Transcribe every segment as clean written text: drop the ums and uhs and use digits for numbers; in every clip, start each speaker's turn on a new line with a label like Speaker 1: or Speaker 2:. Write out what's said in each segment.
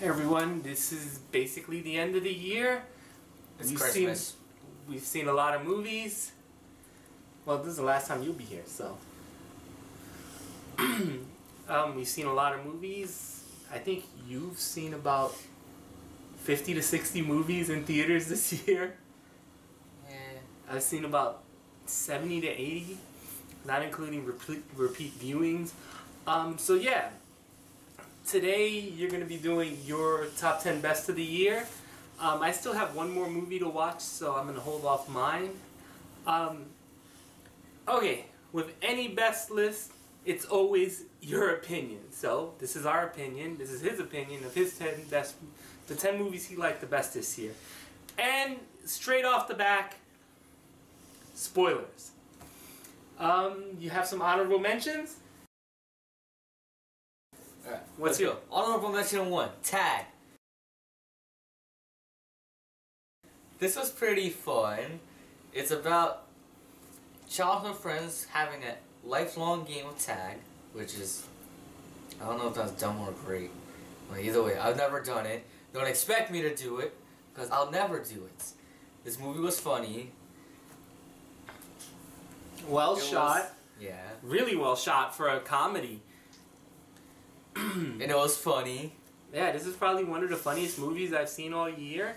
Speaker 1: Hey everyone, this is basically the end of the year.
Speaker 2: It's Christmas.
Speaker 1: We've seen a lot of movies. Well, this is the last time you'll be here, so. We've seen a lot of movies. I think you've seen about 50 to 60 movies in theaters this year.
Speaker 2: Yeah.
Speaker 1: I've seen about 70 to 80, not including repeat viewings. So yeah. Today you're going to be doing your top 10 best of the year. I still have one more movie to watch, so I'm going to hold off mine. Okay, with any best list, it's always your opinion. So this is our opinion. This is his opinion of his 10 best, the 10 movies he liked the best this year. And straight off the back, spoilers. You have some honorable mentions?
Speaker 2: Alright,
Speaker 1: what's your
Speaker 2: honorable mention 1? Tag. This was pretty fun. It's about childhood friends having a lifelong game of tag, which is, I don't know if that's dumb or great. Well, either way, I've never done it. Don't expect me to do it, because I'll never do it. This movie was funny.
Speaker 1: Well shot.
Speaker 2: Yeah.
Speaker 1: Really well shot for a comedy.
Speaker 2: And it was funny. Yeah,
Speaker 1: this is probably one of the funniest movies I've seen all year.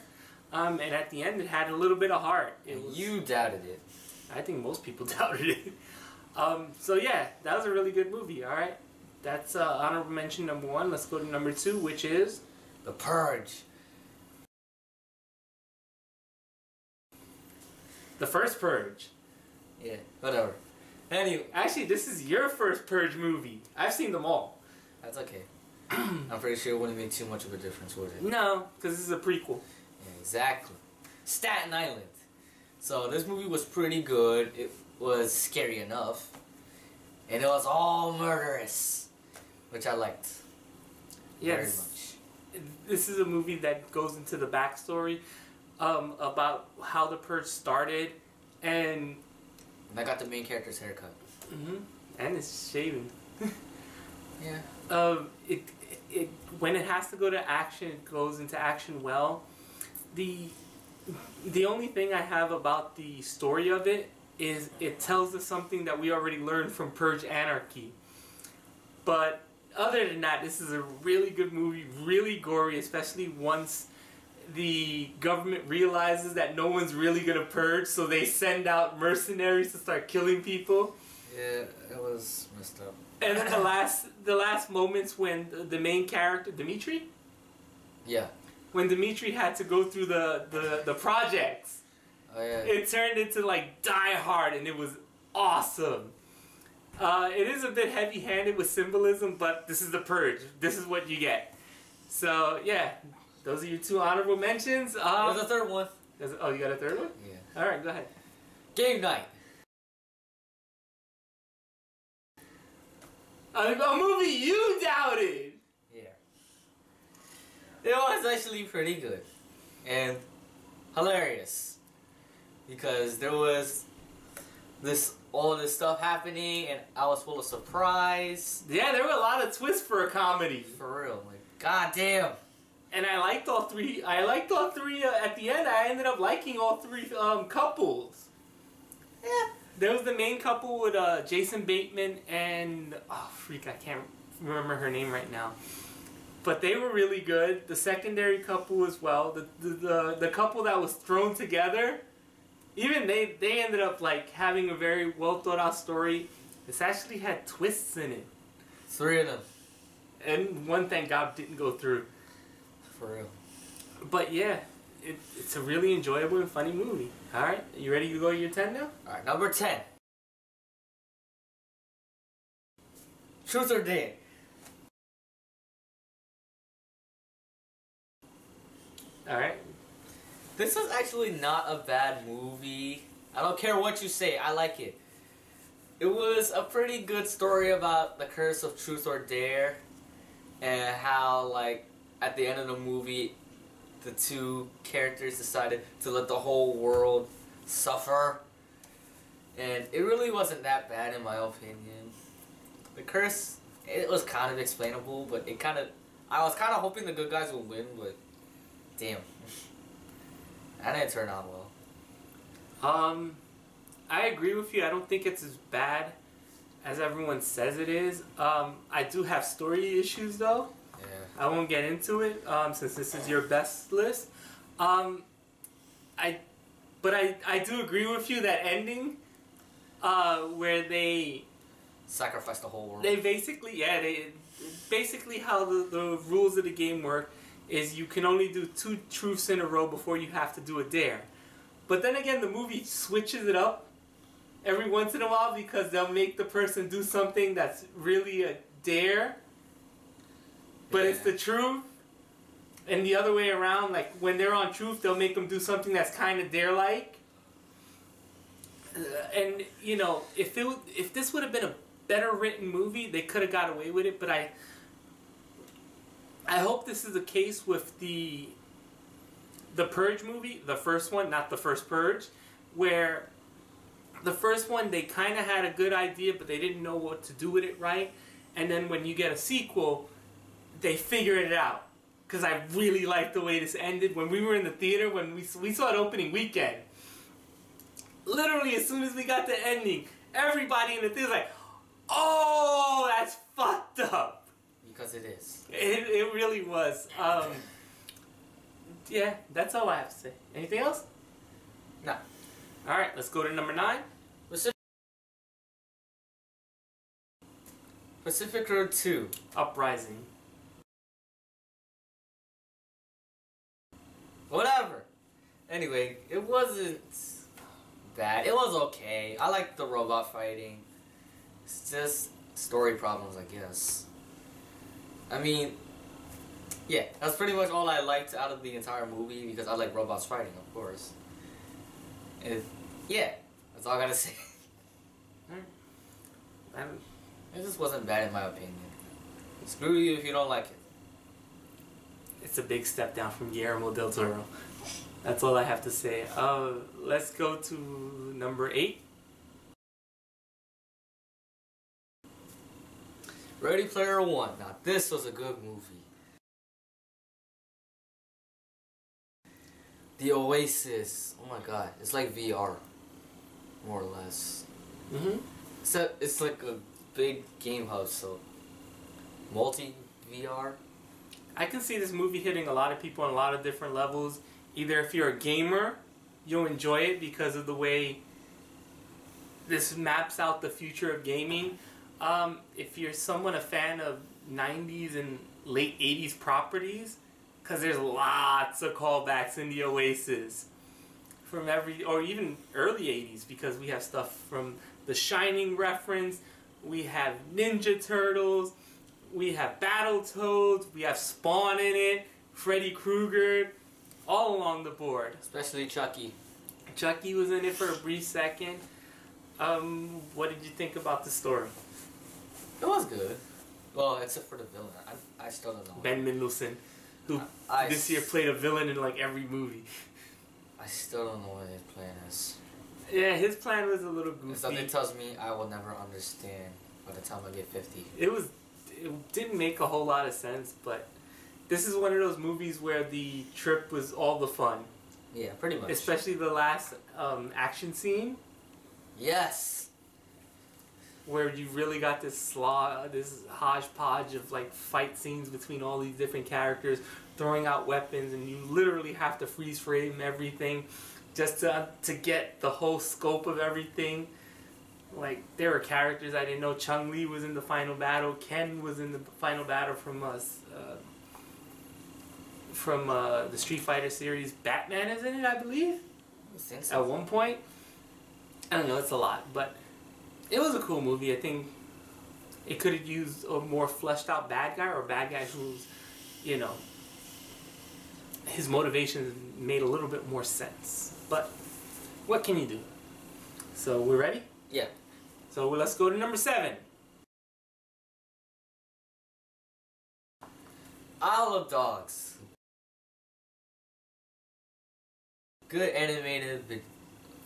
Speaker 1: And at the end, it had a little bit of heart.
Speaker 2: You doubted it.
Speaker 1: I think most people doubted it. So yeah, that was a really good movie. All right, that's honorable mention number 1. Let's go to number 2, which is
Speaker 2: The Purge.
Speaker 1: The first Purge.
Speaker 2: Yeah, whatever. Anyway,
Speaker 1: actually, this is your first Purge movie. I've seen them all.
Speaker 2: That's okay. I'm pretty sure it wouldn't make too much of a difference, would it?
Speaker 1: No, because this is a prequel.
Speaker 2: Yeah, exactly. Staten Island. So this movie was pretty good. It was scary enough. And it was all murderous, which I liked.
Speaker 1: Yes. Very much. This is a movie that goes into the backstory about how the Purge started. And
Speaker 2: I got the main character's haircut.
Speaker 1: And it's shaving.
Speaker 2: Yeah.
Speaker 1: When it has to go to action, it goes into action well. The only thing I have about the story of it is it tells us something that we already learned from Purge Anarchy. But other than that, this is a really good movie, really gory, especially once the government realizes that no one's really gonna purge, so they send out mercenaries to start killing people.
Speaker 2: Yeah, it was messed up.
Speaker 1: And then the last moments when the main character, Dimitri?
Speaker 2: Yeah. When
Speaker 1: Dimitri had to go through the projects.
Speaker 2: Oh yeah.
Speaker 1: It turned into like Die Hard, and it was awesome. It is a bit heavy-handed with symbolism, but this is the Purge. This is what you get. So yeah, those are your 2 honorable mentions.
Speaker 2: There's a third one.
Speaker 1: Oh, you got a third one?
Speaker 2: Yeah.
Speaker 1: Alright, go ahead.
Speaker 2: Game night.
Speaker 1: A movie you doubted!
Speaker 2: Yeah. It was actually pretty good. And hilarious. Because there was all this stuff happening and I was full of surprise.
Speaker 1: Yeah, there were a lot of twists for a comedy.
Speaker 2: For real. Like, goddamn.
Speaker 1: And I liked all 3. I liked all 3 at the end. I ended up liking all 3 couples.
Speaker 2: Yeah.
Speaker 1: There was the main couple with Jason Bateman and oh freak, I can't remember her name right now. But they were really good. The secondary couple as well. The couple that was thrown together, even they ended up like having a very well thought out story. This actually had twists in it.
Speaker 2: 3 of them.
Speaker 1: And one, thank God, didn't go through.
Speaker 2: For real.
Speaker 1: But yeah. It's a really enjoyable and funny movie. Alright, you ready to go to your 10 now?
Speaker 2: Alright, number 10. Truth or Dare.
Speaker 1: Alright.
Speaker 2: This is actually not a bad movie. I don't care what you say, I like it. It was a pretty good story about the curse of Truth or Dare. And how, like, at the end of the movie, the 2 characters decided to let the whole world suffer. And it really wasn't that bad in my opinion. The curse, it was kind of explainable, but it kind of I was kind of hoping the good guys would win, but damn, that didn't turn out well.
Speaker 1: I agree with you. I don't think it's as bad as everyone says it is. I do have story issues though.
Speaker 2: Yeah.
Speaker 1: I won't get into it since this is your best list. I do agree with you that ending where they
Speaker 2: Sacrifice the whole world.
Speaker 1: They basically how the rules of the game work is you can only do 2 truths in a row before you have to do a dare. But then again, the movie switches it up every once in a while because they'll make the person do something that's really a dare, but it's the truth. And the other way around, like when they're on truth, they'll make them do something that's kind of dare-like. And you know, if this would have been a better written movie, they could have got away with it. But I hope this is the case with the Purge movie, the first one, not the first Purge, where the first one they kind of had a good idea, but they didn't know what to do with it right. And then when you get a sequel, they figure it out. Because I really liked the way this ended. When we were in the theater, when we saw it opening weekend, literally as soon as we got the ending, everybody in the theater was like, oh, that's fucked up.
Speaker 2: Because it is.
Speaker 1: It really was. Yeah, that's all I have to say. Anything else?
Speaker 2: No.
Speaker 1: Alright, let's go to number 9.
Speaker 2: Pacifica 2.
Speaker 1: Uprising.
Speaker 2: Whatever. Anyway, it wasn't bad. It was okay. I liked the robot fighting. It's just story problems, I guess. I mean, yeah, that's pretty much all I liked out of the entire movie because I like robots fighting, of course. And yeah, that's all I gotta say. It just wasn't bad in my opinion. Screw you if you don't like it.
Speaker 1: It's a big step down from Guillermo del Toro. That's all I have to say. Let's go to number 8.
Speaker 2: Ready Player One. Now this was a good movie. The Oasis. Oh my god, it's like VR, more or less. Except it's like a big game hub, so multi VR.
Speaker 1: I can see this movie hitting a lot of people on a lot of different levels. Either if you're a gamer, you'll enjoy it because of the way this maps out the future of gaming. If you're someone a fan of 90s and late 80s properties, because there's lots of callbacks in the Oasis from or even early 80s, because we have stuff from the Shining reference, we have Ninja Turtles, we have Battletoads, we have Spawn in it, Freddy Krueger, all along the board.
Speaker 2: Especially Chucky.
Speaker 1: Chucky was in it for a brief second. What did you think about the story?
Speaker 2: It was good. Well, except for the villain. I still don't know.
Speaker 1: Ben Mendelsohn, who this year played a villain in like every movie.
Speaker 2: I still don't know what his plan is.
Speaker 1: Yeah, his plan was a little goofy.
Speaker 2: If something tells me I will never understand by the time I get 50.
Speaker 1: It didn't make a whole lot of sense, but this is one of those movies where the trip was all the fun.
Speaker 2: Yeah, pretty much.
Speaker 1: Especially the last action scene.
Speaker 2: Yes.
Speaker 1: Where you really got this hodgepodge of like fight scenes between all these different characters, throwing out weapons, and you literally have to freeze frame everything just to get the whole scope of everything. Like, there were characters I didn't know. Chun-Li was in the final battle. Ken was in the final battle from the Street Fighter series. Batman is in it, I believe.
Speaker 2: I think so.
Speaker 1: At one point. I don't know, it's a lot, but it was a cool movie. I think it could have used a more fleshed out bad guy, or a bad guy who's, you know, his motivations made a little bit more sense. But what can you do? So we're ready?
Speaker 2: Yeah.
Speaker 1: So let's go to number 7.
Speaker 2: Isle of Dogs. Good animated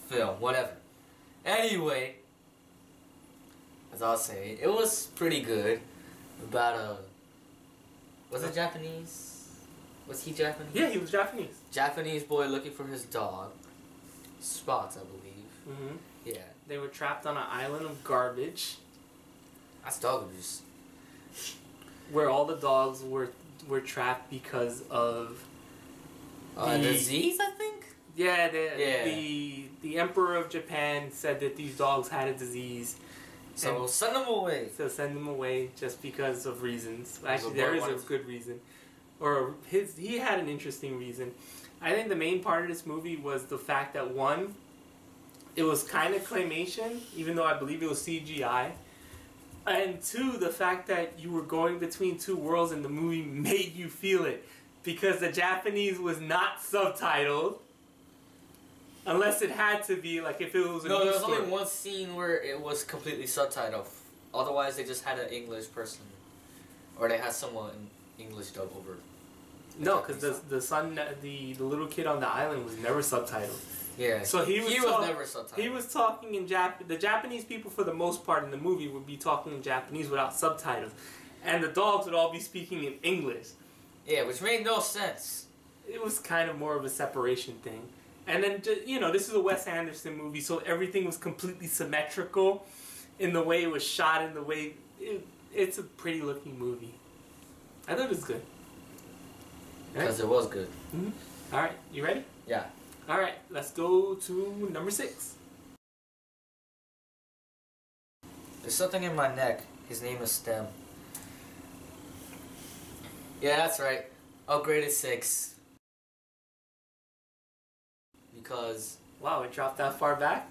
Speaker 2: film, whatever. Anyway, as I'll say, it was pretty good. About Was it Japanese? Was he Japanese?
Speaker 1: Yeah, he was Japanese.
Speaker 2: Japanese boy looking for his dog. Spots, I believe.
Speaker 1: Mm-hmm.
Speaker 2: Yeah.
Speaker 1: They were trapped on an island of garbage.
Speaker 2: That's dog abuse.
Speaker 1: Where all the dogs were trapped because of
Speaker 2: disease, I think?
Speaker 1: Yeah, the Emperor of Japan said that these dogs had a disease.
Speaker 2: So send them away.
Speaker 1: So send them away just because of reasons. Actually, there is a good reason. Or he had an interesting reason. I think the main part of this movie was the fact that, one, it was kind of claymation, even though I believe it was CGI. And two, the fact that you were going between two worlds and the movie made you feel it. Because the Japanese was not subtitled. Unless it had to be, like if it was a
Speaker 2: No, there was
Speaker 1: story.
Speaker 2: only one scene where it was completely subtitled. Otherwise, they just had an English person. Or they had someone in English dub over.
Speaker 1: No, because the little kid on the island was never subtitled.
Speaker 2: Yeah.
Speaker 1: So he was
Speaker 2: never subtitled.
Speaker 1: He was talking in the Japanese people, for the most part in the movie, would be talking in Japanese without subtitles. And the dogs would all be speaking in English.
Speaker 2: Yeah, which made no sense.
Speaker 1: It was kind of more of a separation thing. And then, this is a Wes Anderson movie, so everything was completely symmetrical in the way it was shot, in the way... It's a pretty looking movie. I thought it was good.
Speaker 2: Because it was good.
Speaker 1: Mm-hmm. Alright, you ready?
Speaker 2: Yeah.
Speaker 1: Alright, let's go to number 6.
Speaker 2: There's something in my neck. His name is Stem. Yeah, that's right. Upgraded 6. Because...
Speaker 1: Wow, it dropped that far back?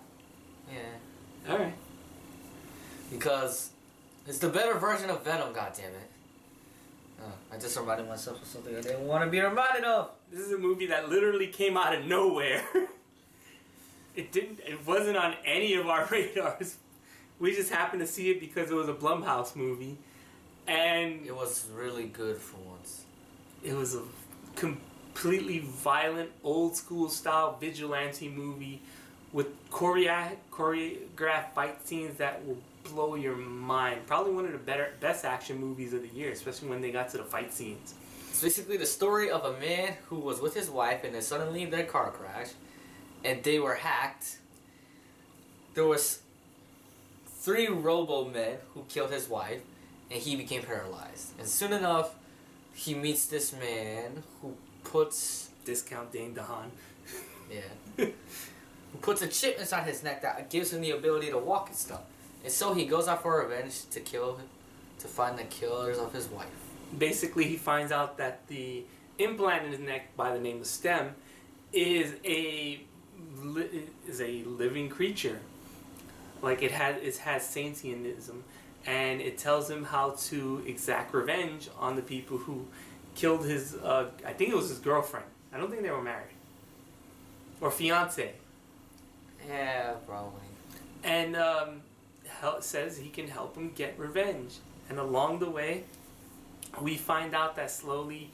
Speaker 2: Yeah.
Speaker 1: Alright.
Speaker 2: Because it's the better version of Venom, goddammit. I just reminded myself of something I didn't want to be reminded of.
Speaker 1: This is a movie that literally came out of nowhere. It wasn't on any of our radars. We just happened to see it because it was a Blumhouse movie. And
Speaker 2: it was really good for once.
Speaker 1: It was a completely violent, old school style vigilante movie with choreographed fight scenes that will blow your mind. Probably one of the best action movies of the year, especially when they got to the fight scenes.
Speaker 2: It's basically the story of a man who was with his wife and then suddenly their car crashed and they were hacked. There was 3 robo-men who killed his wife and he became paralyzed. And soon enough, he meets this man who puts...
Speaker 1: Discount Dane DeHaan.
Speaker 2: Yeah. Who puts a chip inside his neck that gives him the ability to walk and stuff. And so he goes out for revenge to find the killers of his wife.
Speaker 1: Basically, he finds out that the implant in his neck by the name of Stem is a living creature. Like it has sentientism, and it tells him how to exact revenge on the people who killed his. I think it was his girlfriend. I don't think they were married or fiance.
Speaker 2: Yeah, probably.
Speaker 1: And says he can help him get revenge. And along the way, we find out that slowly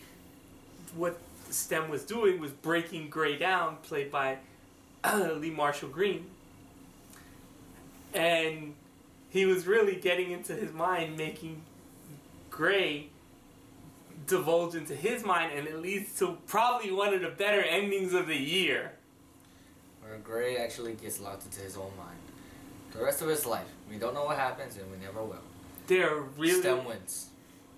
Speaker 1: what Stem was doing was breaking Gray down, played by Lee Marshall Green. And he was really getting into his mind, making Gray divulge into his mind, and it leads to probably one of the better endings of the year.
Speaker 2: Where Gray actually gets locked into his own mind. The rest of his life. We don't know what happens and we never will. Stem wins.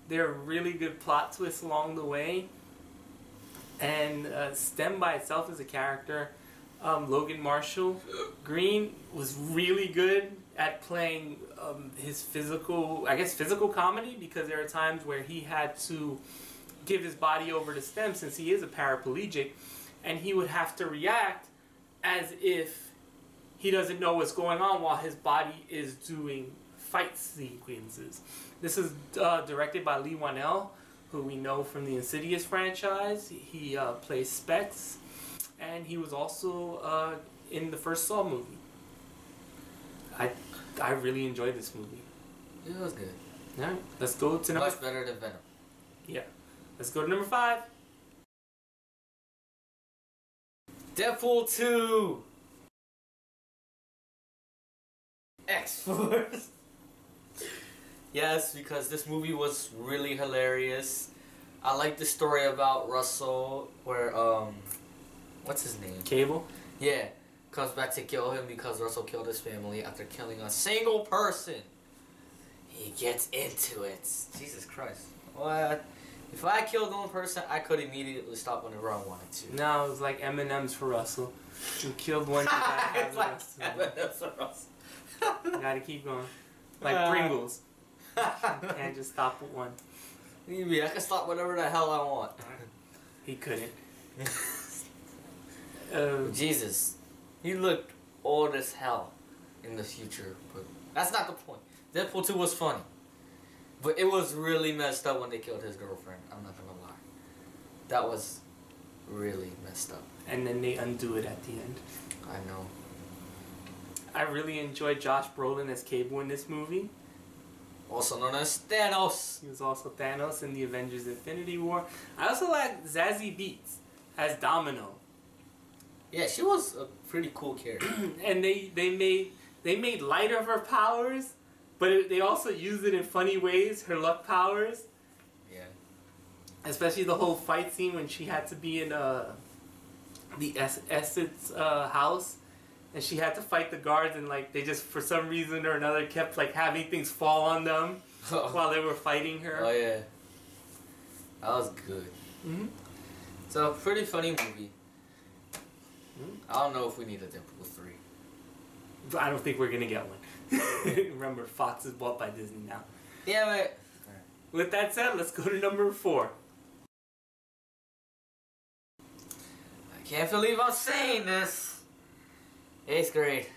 Speaker 1: There are really good plot twists along the way. And Stem by itself as a character, Logan Marshall Green was really good at playing his physical comedy, because there are times where he had to give his body over to Stem since he is a paraplegic, and he would have to react as if he doesn't know what's going on while his body is doing fight sequences. This is directed by Lee Whannell, who we know from the Insidious franchise. He plays Specs, and he was also in the first Saw movie. I really enjoyed this movie.
Speaker 2: It was good.
Speaker 1: Alright, let's go to number...
Speaker 2: Much better than Venom.
Speaker 1: Yeah. Let's go to number 5.
Speaker 2: Deadpool 2! X-Force! Yes, because this movie was really hilarious. I like the story about Russell where what's his name?
Speaker 1: Cable?
Speaker 2: Yeah. Comes back to kill him because Russell killed his family after killing a single person. He gets into it. Jesus Christ. What? If I killed one person, I could immediately stop whenever I wanted to.
Speaker 1: No, it was like M&M's for Russell. You killed one, you gotta have the rest of them.
Speaker 2: M&M's for Russell.
Speaker 1: You gotta keep going. Like Pringles. You can't just stop at one.
Speaker 2: I can stop whatever the hell I want.
Speaker 1: He couldn't.
Speaker 2: Jesus. He looked old as hell in the future. But that's not the point. Deadpool 2 was funny. But it was really messed up when they killed his girlfriend. I'm not gonna lie. That was really messed up.
Speaker 1: And then they undo it at the end.
Speaker 2: I know.
Speaker 1: I really enjoyed Josh Brolin as Cable in this movie.
Speaker 2: Also known as Thanos.
Speaker 1: He was also Thanos in the Avengers Infinity War. I also like Zazie Beetz as Domino.
Speaker 2: Yeah, she was a pretty cool character.
Speaker 1: And they made light of her powers, but they also used it in funny ways, her luck powers.
Speaker 2: Yeah.
Speaker 1: Especially the whole fight scene when she had to be in the Essex house, and she had to fight the guards, and like they just for some reason or another kept like having things fall on them while they were fighting her.
Speaker 2: Oh yeah. That was good.
Speaker 1: Mm-hmm.
Speaker 2: So pretty funny movie. I don't know if we need a Deadpool 3.
Speaker 1: I don't think we're gonna get one. Remember, Fox is bought by Disney now.
Speaker 2: Damn it.
Speaker 1: With that said, let's go to number 4.
Speaker 2: I can't believe I'm saying this. 8th grade.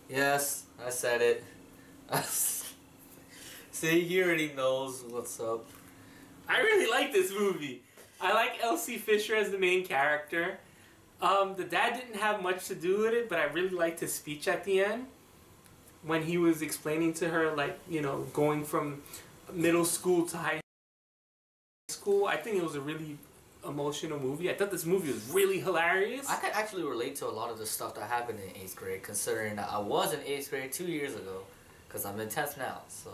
Speaker 2: Yes, I said it. See, he already knows what's up.
Speaker 1: I really like this movie. I like Elsie Fisher as the main character. The dad didn't have much to do with it, but I really liked his speech at the end. When he was explaining to her, like, you know, going from middle school to high school. I think it was a really emotional movie. I thought this movie was really hilarious.
Speaker 2: I could actually relate to a lot of the stuff that happened in 8th grade, considering that I was in 8th grade 2 years ago, because I'm in 10th now. So,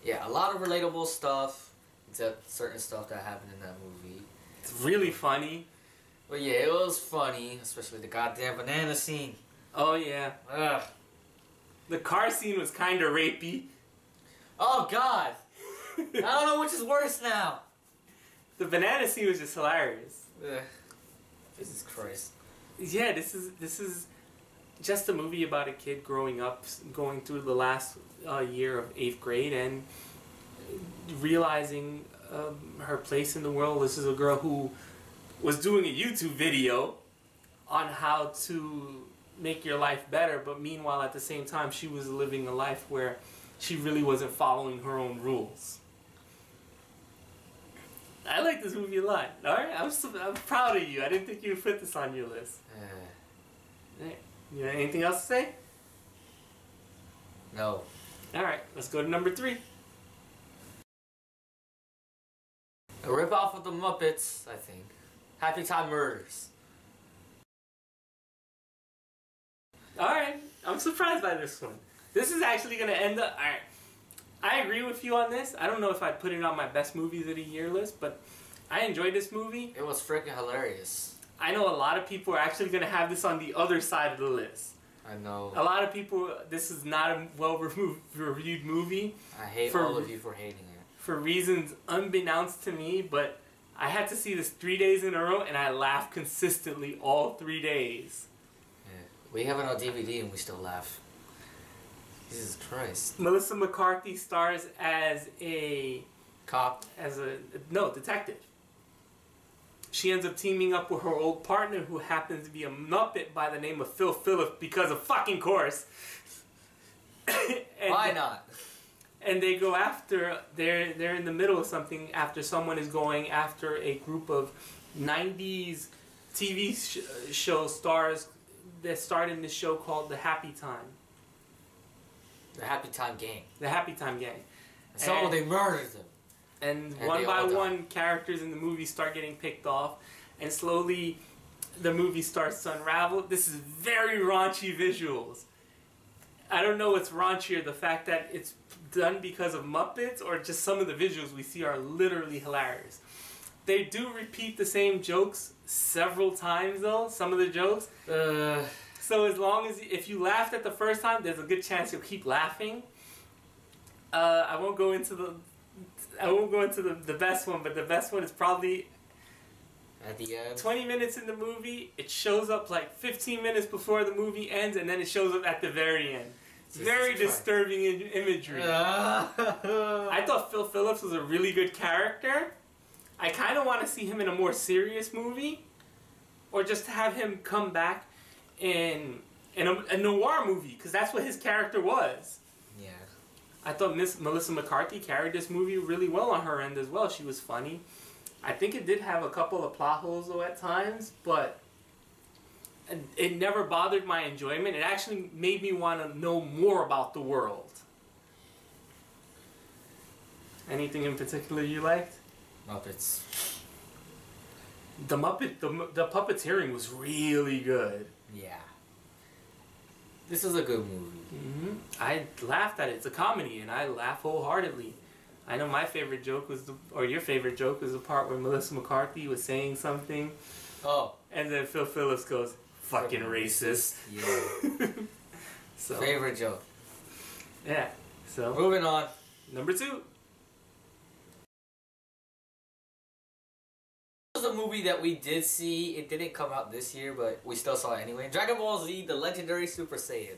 Speaker 2: yeah, a lot of relatable stuff. Except certain stuff that happened in that movie.
Speaker 1: It's really funny.
Speaker 2: But yeah, it was funny, especially the goddamn banana scene.
Speaker 1: Oh yeah.
Speaker 2: Ugh.
Speaker 1: The car scene was kind of rapey.
Speaker 2: Oh god. I don't know which is worse now.
Speaker 1: The banana scene was just hilarious.
Speaker 2: Ugh. Jesus Christ.
Speaker 1: Yeah, this is just a movie about a kid growing up, going through the last year of 8th grade and realizing her place in the world. This is a girl who was doing a YouTube video on how to make your life better, but meanwhile at the same time she was living a life where she really wasn't following her own rules. I like this movie a lot. Alright, I'm proud of you. I didn't think you would put this on your list. You have anything else to say?
Speaker 2: No.
Speaker 1: Alright, let's go to number 3.
Speaker 2: A rip-off of the Muppets, I think. Happytime Murders.
Speaker 1: Alright, I'm surprised by this one. This is actually going to end up... Alright, I agree with you on this. I don't know if I'd put it on my best movies of the year list, but I enjoyed this movie.
Speaker 2: It was freaking hilarious.
Speaker 1: I know a lot of people are actually going to have this on the other side of the list.
Speaker 2: I know.
Speaker 1: A lot of people, this is not a well-reviewed movie.
Speaker 2: I hate all of you for hating it.
Speaker 1: For reasons unbeknownst to me, but I had to see this 3 days in a row, and I laughed consistently all 3 days.
Speaker 2: Yeah. We have it on DVD, and we still laugh. Jesus Christ.
Speaker 1: Melissa McCarthy stars as a...
Speaker 2: Cop?
Speaker 1: No, detective. She ends up teaming up with her old partner, who happens to be a Muppet by the name of Phil Phillips, because of fucking course.
Speaker 2: Why not?
Speaker 1: And they go after, they're in the middle of something after someone is going after a group of 90s TV show stars that starred in this show called The Happytime.
Speaker 2: The Happytime Gang.
Speaker 1: The Happytime Gang.
Speaker 2: And so they murdered them.
Speaker 1: And one by one, characters in the movie start getting picked off, and slowly the movie starts to unravel. This is very raunchy visuals. I don't know what's raunchier, the fact that it's done because of Muppets or just some of the visuals we see are literally hilarious. They do repeat the same jokes several times though, some of the jokes. So as long as, if you laughed at the first time, there's a good chance you'll keep laughing. I won't go into the best one, but the best one is probably
Speaker 2: at the end.
Speaker 1: 20 minutes in the movie, it shows up like 15 minutes before the movie ends, and then it shows up at the very end. It's very disturbing imagery. I thought Phil Phillips was a really good character. I kind of want to see him in a more serious movie, or just to have him come back in a noir movie, because that's what his character was.
Speaker 2: Yeah.
Speaker 1: I thought Miss Melissa McCarthy carried this movie really well on her end as well. She was funny. I think it did have a couple of plot holes though at times, but it never bothered my enjoyment. It actually made me want to know more about the world. Anything in particular you liked?
Speaker 2: Muppets.
Speaker 1: The puppeteering was really good.
Speaker 2: Yeah. This is a good movie.
Speaker 1: Mm-hmm. I laughed at it. It's a comedy, and I laugh wholeheartedly. I know my favorite joke was, or your favorite joke was the part where Melissa McCarthy was saying something.
Speaker 2: Oh.
Speaker 1: And then Phil Phillips goes, "Fucking racist."
Speaker 2: Yeah.
Speaker 1: So,
Speaker 2: favorite joke.
Speaker 1: Yeah. So.
Speaker 2: Moving on.
Speaker 1: Number 2.
Speaker 2: This was a movie that we did see. It didn't come out this year, but we still saw it anyway. Dragon Ball Z, The Legendary Super Saiyan.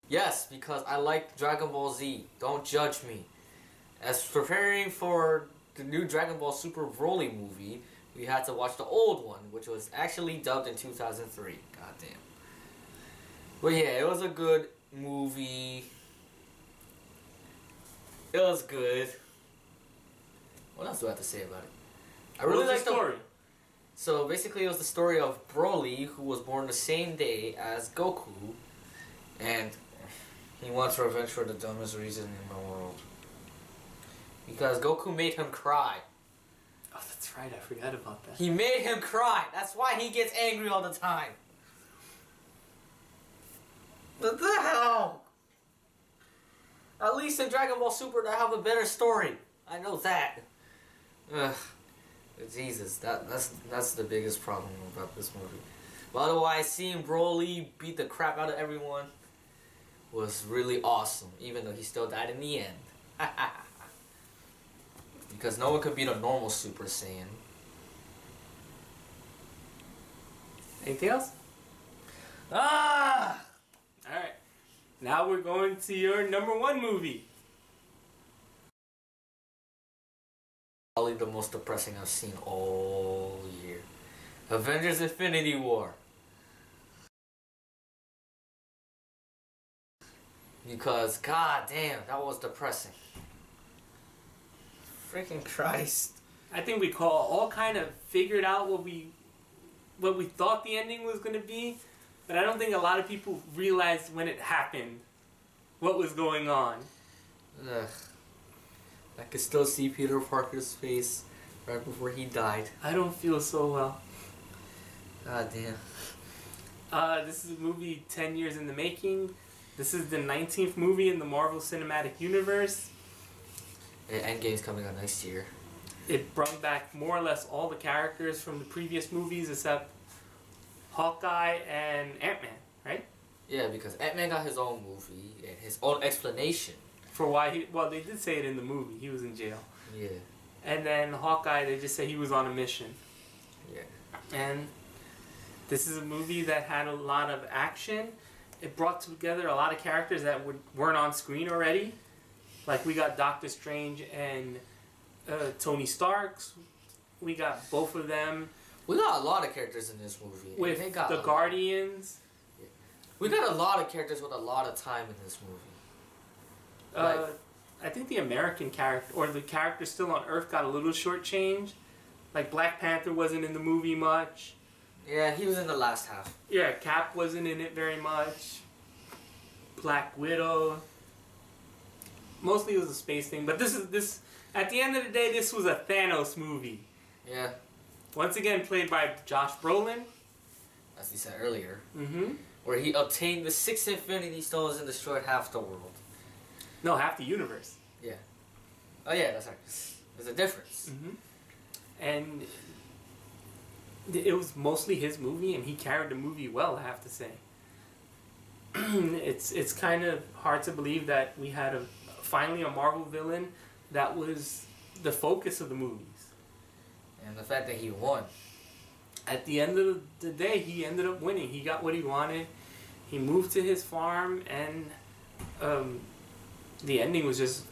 Speaker 2: Yes, because I like Dragon Ball Z. Don't judge me. As preparing for the new Dragon Ball Super Broly movie, we had to watch the old one, which was actually dubbed in 2003. Goddamn. But yeah, it was a good movie. It was good. What else do I have to say about it? I really like the story. So basically, it was the story of Broly, who was born the same day as Goku, and he wants revenge for the dumbest reason in the world. Because Goku made him cry.
Speaker 1: Oh, that's right. I forgot about that.
Speaker 2: He made him cry. That's why he gets angry all the time. What the hell? At least in Dragon Ball Super, they have a better story. I know that. Ugh. Jesus, that's the biggest problem about this movie. But otherwise, seeing Broly beat the crap out of everyone was really awesome, even though he still died in the end. Because no one could beat a normal Super Saiyan.
Speaker 1: Anything else?
Speaker 2: Ah!
Speaker 1: Alright. Now we're going to your number 1 movie.
Speaker 2: Probably the most depressing I've seen all year. Avengers Infinity War. Because, god damn, that was depressing. Freaking Christ.
Speaker 1: I think we all kind of figured out what we thought the ending was going to be, but I don't think a lot of people realized when it happened what was going on.
Speaker 2: Ugh. I could still see Peter Parker's face right before he died.
Speaker 1: I don't feel so well.
Speaker 2: God damn.
Speaker 1: This is a movie 10 years in the making. This is the 19th movie in the Marvel Cinematic Universe.
Speaker 2: Endgame's coming out next year.
Speaker 1: It brought back more or less all the characters from the previous movies except Hawkeye and Ant-Man, right?
Speaker 2: Yeah, because Ant-Man got his own movie and his own explanation.
Speaker 1: For why well, they did say it in the movie. He was in jail.
Speaker 2: Yeah.
Speaker 1: And then Hawkeye, they just say he was on a mission.
Speaker 2: Yeah.
Speaker 1: And this is a movie that had a lot of action. It brought together a lot of characters that weren't on screen already. Like we got Doctor Strange and Tony Starks. We got both of them.
Speaker 2: We got a lot of characters in this movie.
Speaker 1: With the Guardians.
Speaker 2: Yeah. We got a lot of characters with a lot of time in this movie.
Speaker 1: I think the American character, or the character still on Earth, got a little shortchanged. Like Black Panther wasn't in the movie much.
Speaker 2: Yeah, he was in the last half.
Speaker 1: Yeah, Cap wasn't in it very much. Black Widow. Mostly it was a space thing, but this. At the end of the day, this was a Thanos movie.
Speaker 2: Yeah.
Speaker 1: Once again, played by Josh Brolin.
Speaker 2: as he said earlier,
Speaker 1: Mm-hmm.
Speaker 2: where he obtained the 6 Infinity Stones and destroyed half the world.
Speaker 1: No, half the universe.
Speaker 2: Yeah. Oh yeah, that's right. There's a difference.
Speaker 1: Mm-hmm. And it was mostly his movie, and he carried the movie well, I have to say. It's kind of hard to believe that we had finally a Marvel villain that was the focus of the movies.
Speaker 2: And the fact that he won.
Speaker 1: At the end of the day, he ended up winning. He got what he wanted. He moved to his farm, and the ending was just...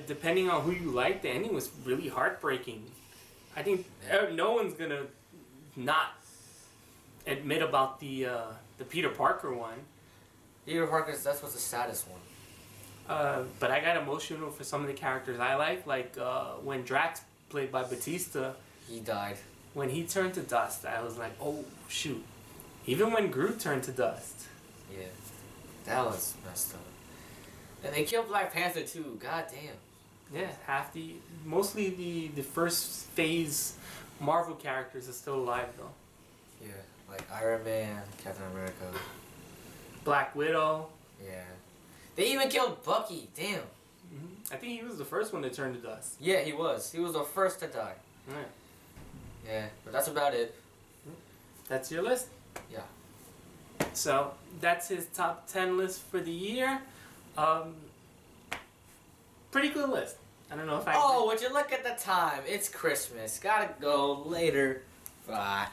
Speaker 1: depending on who you like, the ending was really heartbreaking. I think no one's gonna not admit about the Peter Parker one.
Speaker 2: Peter Parker's, that's what's the saddest one.
Speaker 1: But I got emotional for some of the characters I like when Drax, played by Batista,
Speaker 2: he died.
Speaker 1: When he turned to dust, I was like, oh shoot. Even when Groot turned to dust.
Speaker 2: Yeah, that was messed up. And they killed Black Panther too. God damn.
Speaker 1: Yeah, mostly the first phase Marvel characters are still alive though.
Speaker 2: Yeah, like Iron Man, Captain America,
Speaker 1: Black Widow.
Speaker 2: Yeah, they even killed Bucky. Damn.
Speaker 1: Mm-hmm. I think he was the first one to turn to dust.
Speaker 2: Yeah, he was. He was the first to die.
Speaker 1: Yeah.
Speaker 2: Yeah, but that's about it.
Speaker 1: That's your list?
Speaker 2: Yeah.
Speaker 1: So that's his top 10 list for the year. Pretty good list. I don't know if I...
Speaker 2: Oh, would you look at the time? It's Christmas. Gotta go later. Bye.